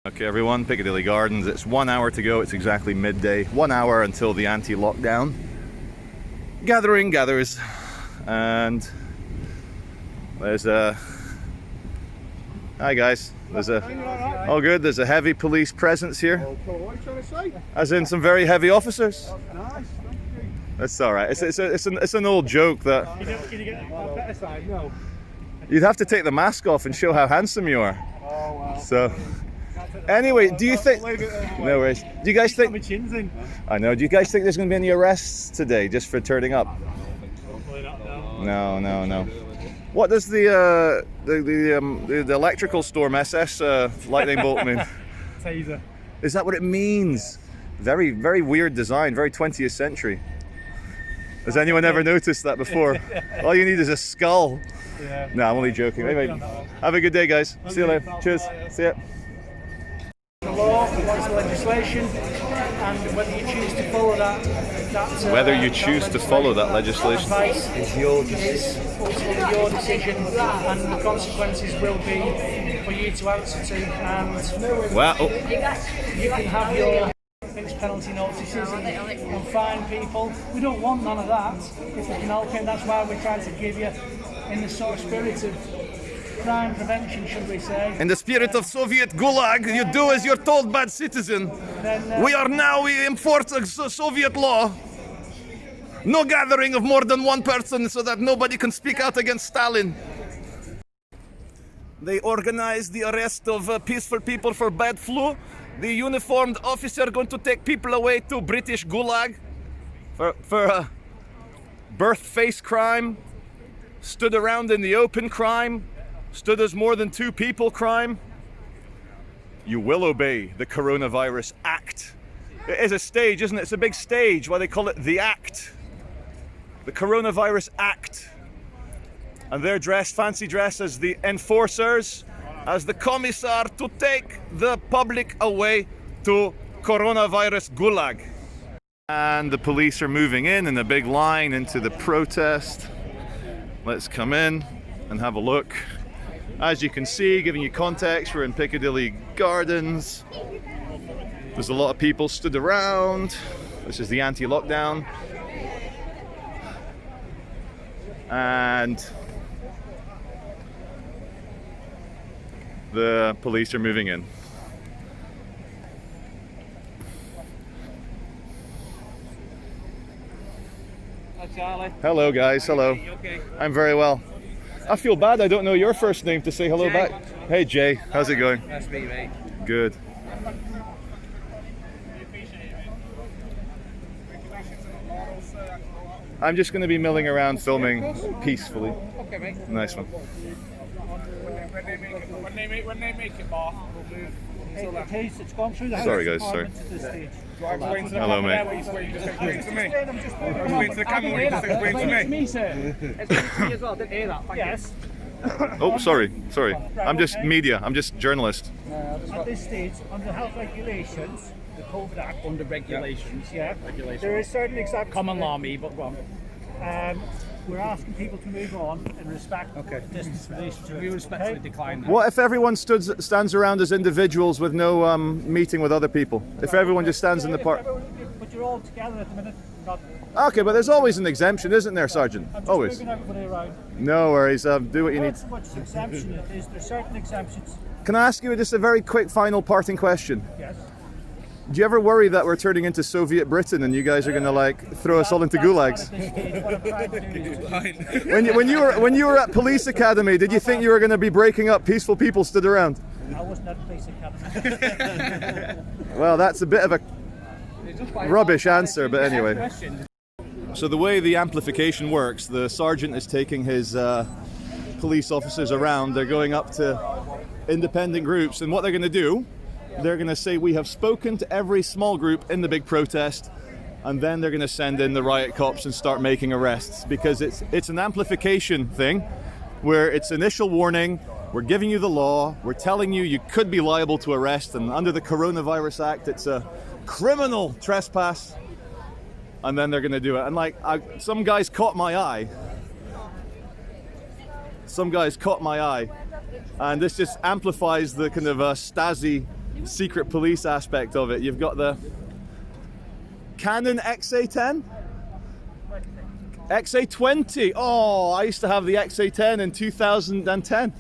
Okay everyone, Piccadilly Gardens, it's 1 hour to go, it's exactly midday. 1 hour until the anti-lockdown gathering gathers. And there's a... Hi guys, there's a... Oh good, there's a heavy police presence here. As in some very heavy officers. That's alright, it's an old joke that... You'd have to take the mask off and show how handsome you are. So... Anyway, do you think... No worries. Do you guys think... I know. Do you guys think there's going to be any arrests today just for turning up? No. What does the electrical storm SS lightning bolt mean? Taser. Is that what it means? Very, very weird design. Very 20th century. Has anyone ever noticed that before? All you need is a skull. Yeah. No, I'm only joking. Anyway, have a good day, guys. See you later. Cheers. See ya. The law, what's the legislation, and whether you choose to follow that whether you choose to follow that legislation is ultimately your decision, and the consequences will be for you to answer to. And well, you can have your fixed penalty notices and fine people. We don't want none of that if we can help it. That's why we're trying to give you, in the sort of spirit of crime prevention, should we say. In the spirit of Soviet Gulag, you do as you're told, bad citizen. We enforce Soviet law. No gathering of more than one person so that nobody can speak out against Stalin. They organized the arrest of peaceful people for bad flu. The uniformed officer going to take people away to British Gulag for birth face crime, stood around in the open crime, stood as more than two people crime. You will obey the Coronavirus Act. It is a stage, isn't it? It's a big stage, why they call it the Act. The Coronavirus Act. And they're dressed, fancy dress, as the enforcers, as the commissar to take the public away to Coronavirus Gulag. And the police are moving in a big line into the protest. Let's come in and have a look. As you can see, giving you context, we're in Piccadilly Gardens. There's a lot of people stood around. This is the anti-lockdown. And the police are moving in. Hi Charlie. Hello guys, hello. You okay? I'm very well. I feel bad I don't know your first name to say hello Jay. back. Hey Jay, how's it going? Nice to meet you, mate. Good. I'm just going to be milling around filming peacefully. Okay, mate. Nice one. When they make it bar, we'll move. It's gone through the Sorry guys, sorry. Hello mate. What you just explained to me. Explain to the camera what you just explained to me. Sir. Explain to me as well. Didn't hear that. Yes. Oh, sorry. I'm just media. I'm just journalist. At this stage, under health regulations, the COVID Act, Under regulations. there is certain exceptions. Common law, me, but wrong. We're asking people to move on in respect of the distance relationship. We respectfully decline that. What if everyone stands around as individuals with no meeting with other people? If everyone just stands in the park? But you're all together at the minute. Not, Okay, but there's always an exemption, isn't there, Sergeant? I'm just Always. moving everybody around. No worries. Do what you need. Not so much exemption it is. There's certain exemptions. Can I ask you just a very quick final parting question? Yes. Do you ever worry that we're turning into Soviet Britain and you guys are going to like throw us all into gulags? When you were at police academy, did you think you were going to be breaking up peaceful people stood around? I wasn't at police academy. Well, that's a bit of a rubbish answer, but anyway. So the way the amplification works, the sergeant is taking his police officers around. They're going up to independent groups, and what they're going to do, they're going to say, we have spoken to every small group in the big protest, and then they're going to send in the riot cops and start making arrests, because it's an amplification thing where it's initial warning, we're giving you the law, we're telling you you could be liable to arrest, and under the Coronavirus Act it's a criminal trespass, and then they're going to do it. And like some guys caught my eye, and this just amplifies the kind of Stasi secret police aspect of it. You've got the Canon XA10, XA20. Oh, I used to have the XA10 in 2010.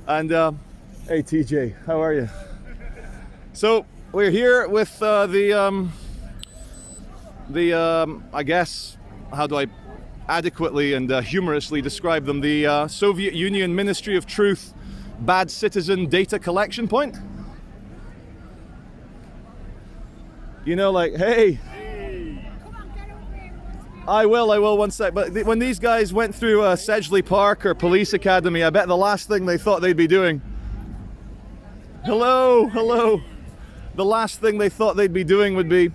And hey TJ, how are you? So we're here with I guess, how do I adequately and humorously describe them? The Soviet Union Ministry of Truth Bad Citizen Data Collection Point. You know, like, hey, I will one sec. But when these guys went through Sedgley Park or Police Academy, I bet the last thing they thought they'd be doing, hello, the last thing they thought they'd be doing would be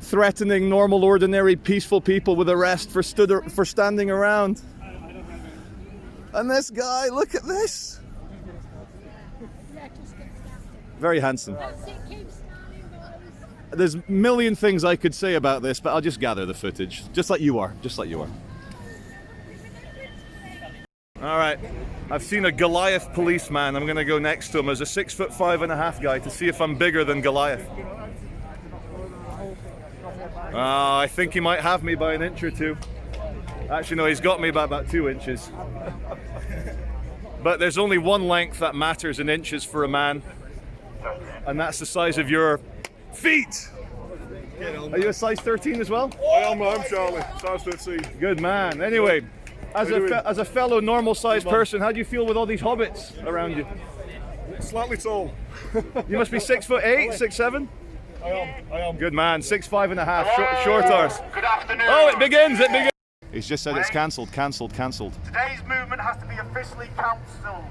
threatening normal, ordinary, peaceful people with arrest for standing around. And this guy, look at this. Very handsome. There's a million things I could say about this, but I'll just gather the footage. Just like you are. All right. I've seen a Goliath policeman. I'm going to go next to him as a 6'5.5" guy to see if I'm bigger than Goliath. I think he might have me by an inch or two. Actually, no, he's got me by about 2 inches. But there's only one length that matters in inches for a man, and that's the size of your feet. Are you a size 13 as well? I am, Charlie. Size 13. Good man. Anyway, as a fellow normal-sized person, how do you feel with all these hobbits around you? Slightly tall. You must be 6'8", 6'7". I am. Good man. 6'5.5". Short arse. Good afternoon. Oh, it begins. He's just said it's cancelled. Today's movement has to be officially cancelled.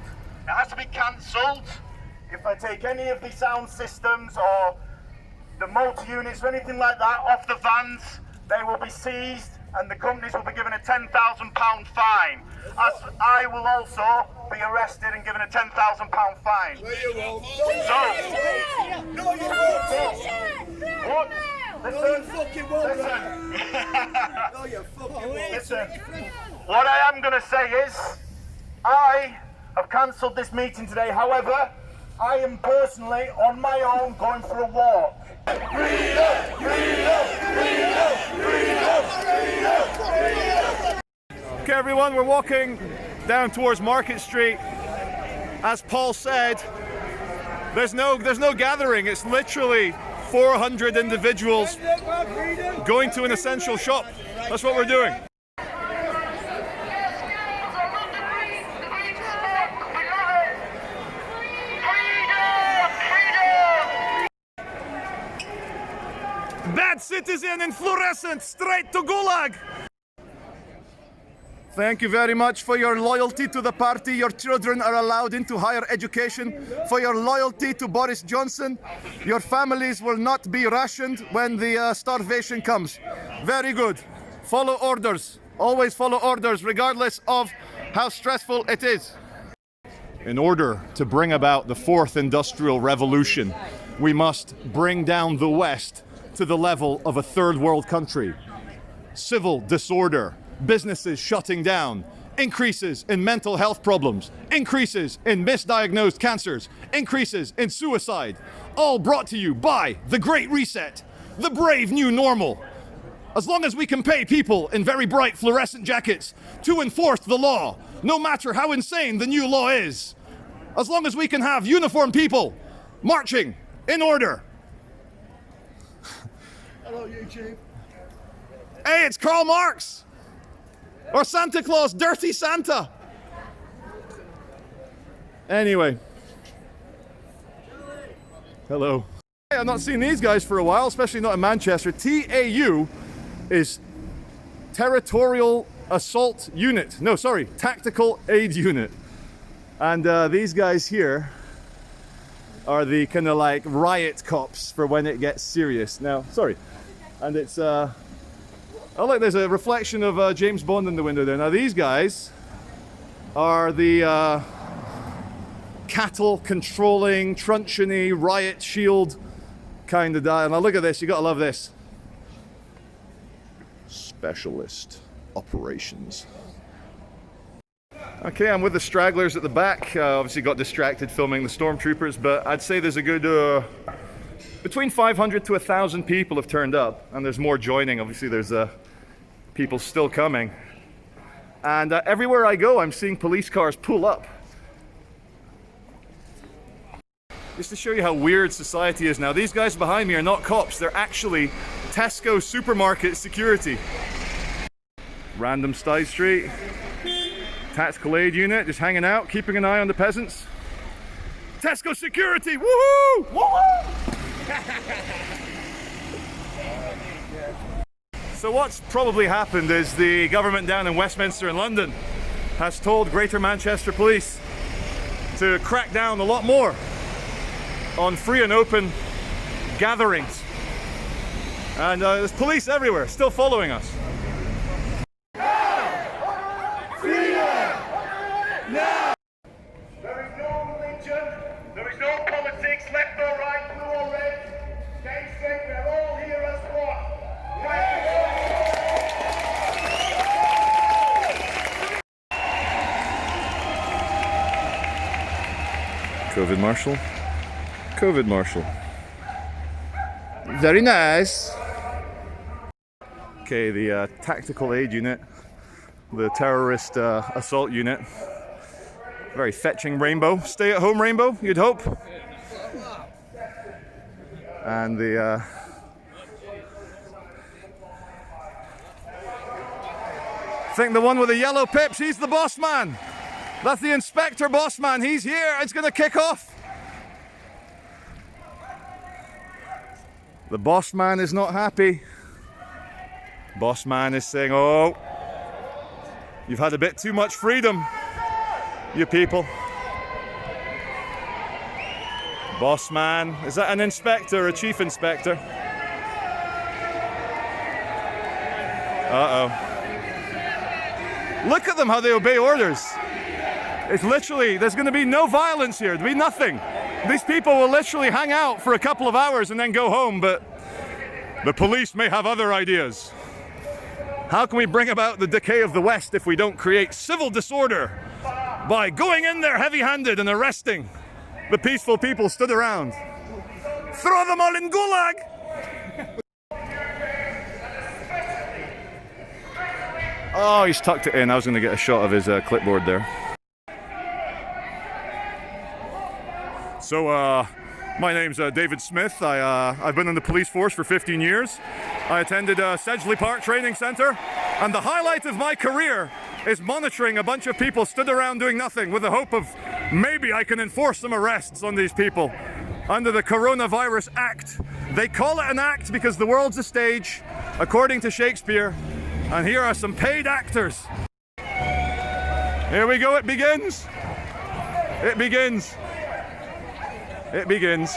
It has to be cancelled. If I take any of the sound systems or the multi-units or anything like that off the vans, they will be seized and the companies will be given a £10,000 fine. As I will also be arrested and given a £10,000 fine. No, you won't. No, you won't. What? Listen. Listen. What I am going to say is, I have cancelled this meeting today. However, I am personally on my own going for a walk. Okay, everyone, we're walking down towards Market Street. As Paul said, there's no gathering. It's literally 400 individuals going to an essential shop. That's what we're doing. Bad citizen in fluorescent, straight to Gulag. Thank you very much for your loyalty to the party. Your children are allowed into higher education. For your loyalty to Boris Johnson. Your families will not be rationed when the starvation comes. Very good. Follow orders. Always follow orders, regardless of how stressful it is. In order to bring about the fourth industrial revolution, we must bring down the West to the level of a third world country. Civil disorder, businesses shutting down, increases in mental health problems, increases in misdiagnosed cancers, increases in suicide, all brought to you by the Great Reset, the brave new normal. As long as we can pay people in very bright fluorescent jackets to enforce the law, no matter how insane the new law is, as long as we can have uniformed people marching in order. Hello, YouTube. Hey, it's Karl Marx! Or Santa Claus, Dirty Santa! Anyway. Hello. Hey, I've not seen these guys for a while, especially not in Manchester. TAU is Territorial Assault Unit. No, sorry, Tactical Aid Unit. And these guys here are the kind of like riot cops for when it gets serious. Now, sorry. And it's, oh look, there's a reflection of James Bond in the window there. Now these guys are the cattle controlling, truncheony, riot shield kind of guy. Now look at this, you gotta love this. Specialist operations. Okay, I'm with the stragglers at the back. Obviously got distracted filming the stormtroopers, but I'd say there's a good between 500 to 1,000 people have turned up, and there's more joining. Obviously there's people still coming. And everywhere I go, I'm seeing police cars pull up. Just to show you how weird society is now, these guys behind me are not cops, they're actually Tesco supermarket security. Random side street. Tactical aid unit, just hanging out, keeping an eye on the peasants. Tesco security, woohoo! Woohoo! So what's probably happened is the government down in Westminster in London has told Greater Manchester Police to crack down a lot more on free and open gatherings. And there's police everywhere, still following us. There is no religion, there is no politics, left or right, blue or red. Stay straight, we're all here as one. COVID Marshal. COVID Marshal. Very nice. Okay, the tactical aid unit, the terrorist assault unit. Very fetching rainbow. Stay at home rainbow, you'd hope. And the I think the one with the yellow pips, he's the boss man. That's the inspector boss man. He's here. It's gonna kick off. The boss man is not happy. Boss man is saying, oh, you've had a bit too much freedom, you people. Boss man, is that an inspector, a chief inspector? Uh-oh. Look at them, how they obey orders. It's literally, there's going to be no violence here. There'll be nothing. These people will literally hang out for a couple of hours and then go home, but the police may have other ideas. How can we bring about the decay of the West if we don't create civil disorder by going in there heavy-handed and arresting the peaceful people stood around? Throw them all in gulag! Oh, he's tucked it in. I was going to get a shot of his clipboard there. So, my name's David Smith. I've been in the police force for 15 years. I attended Sedgley Park Training Centre, and the highlight of my career is monitoring a bunch of people stood around doing nothing with the hope of maybe I can enforce some arrests on these people under the Coronavirus Act. They call it an act because the world's a stage, according to Shakespeare, and here are some paid actors. Here we go, it begins. It begins. It begins.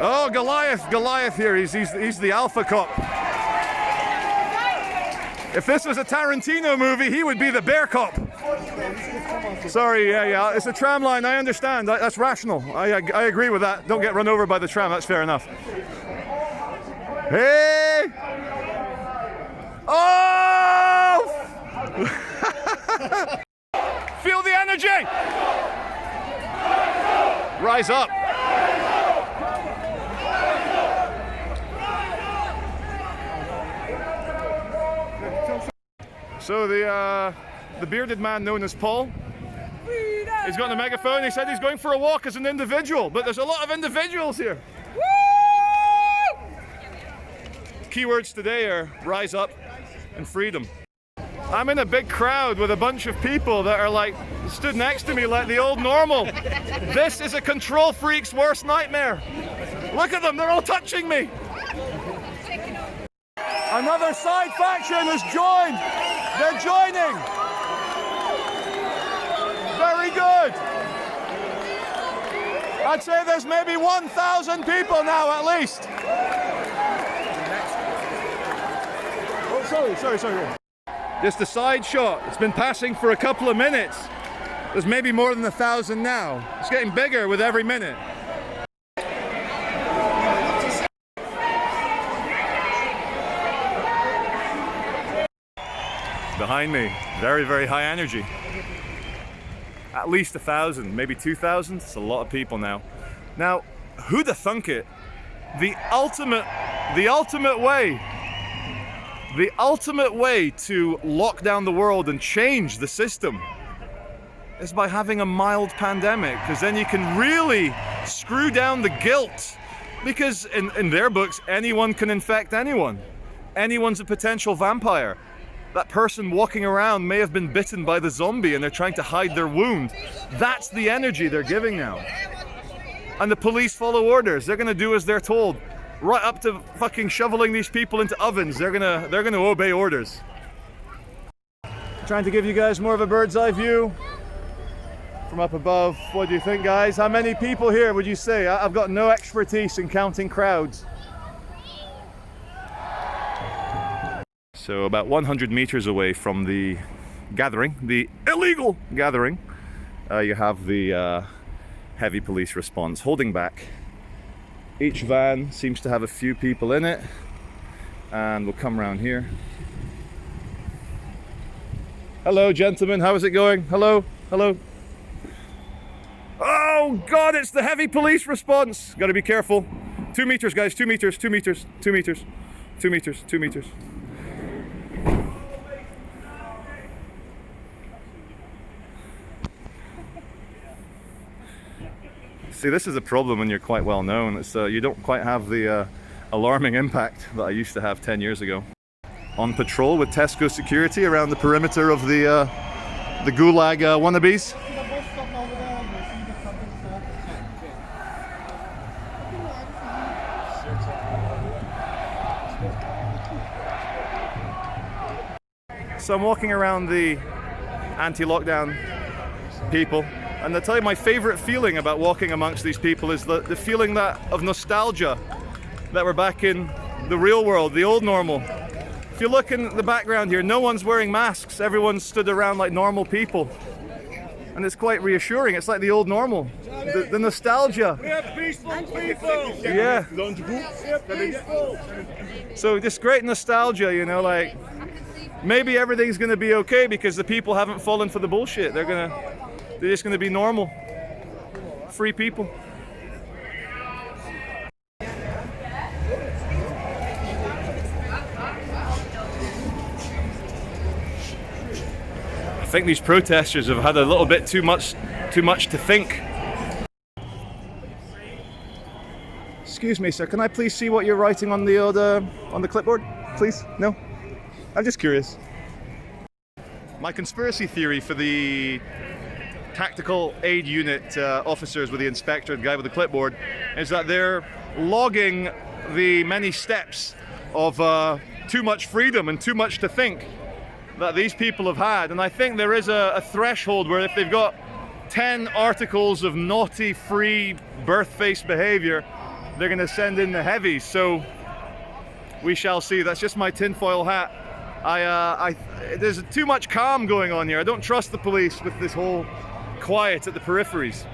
Oh, Goliath here. He's the alpha cop. If this was a Tarantino movie, he would be the bear cop. Sorry, yeah, it's a tram line. I understand. That's rational. I agree with that. Don't get run over by the tram. That's fair enough. Hey! Oh! Feel the energy! Rise up! So the bearded man known as Paul, he's got a megaphone. He said he's going for a walk as an individual, but there's a lot of individuals here. Keywords today are rise up and freedom. I'm in a big crowd with a bunch of people that are like stood next to me like the old normal. This is a control freak's worst nightmare. Look at them, they're all touching me. Another side faction has joined. They're joining. Very good. I'd say there's maybe 1,000 people now at least. Oh, sorry. Just a side shot. It's been passing for a couple of minutes. There's maybe more than 1,000 now. It's getting bigger with every minute. behind me. Very, very high energy. At least 1,000, maybe 2,000. It's a lot of people now. Now, who'da thunk it? The ultimate way to lock down the world and change the system is by having a mild pandemic, because then you can really screw down the guilt. Because in their books, anyone can infect anyone. Anyone's a potential vampire. That person walking around may have been bitten by the zombie and they're trying to hide their wound. That's the energy they're giving now. And the police follow orders. They're gonna do as they're told. Right up to fucking shoveling these people into ovens. They're gonna obey orders. Trying to give you guys more of a bird's eye view from up above. What do you think, guys? How many people here would you say? I've got no expertise in counting crowds. So about 100 meters away from the gathering, the illegal gathering, you have the heavy police response holding back. Each van seems to have a few people in it, and we'll come around here. Hello, gentlemen, how is it going? Hello, hello. Oh God, it's the heavy police response. Got to be careful. 2 meters, guys, 2 meters, 2 meters, 2 meters, 2 meters, 2 meters. See, this is a problem when you're quite well known. It's, you don't quite have the alarming impact that I used to have 10 years ago. On patrol with Tesco security around the perimeter of the Gulag wannabes. So I'm walking around the anti-lockdown people, and I'll tell you my favorite feeling about walking amongst these people is the feeling of nostalgia that we're back in the real world, the old normal. If you look in the background here, no one's wearing masks. Everyone's stood around like normal people. And it's quite reassuring. It's like the old normal. The nostalgia. We are peaceful people. Yeah. So just great nostalgia, you know, like maybe everything's gonna be okay because the people haven't fallen for the bullshit. They're just gonna be normal, free people. I think these protesters have had a little bit too much to think. Excuse me, sir. Can I please see what you're writing on the clipboard, please? No? I'm just curious. My conspiracy theory for the tactical aid unit officers with the inspector, the guy with the clipboard, is that they're logging the many steps of too much freedom and too much to think that these people have had. And I think there is a threshold where if they've got 10 articles of naughty, free, birth-face behavior, they're going to send in the heavies. So we shall see. That's just my tinfoil hat. There's too much calm going on here. I don't trust the police with this whole quiet at the peripheries.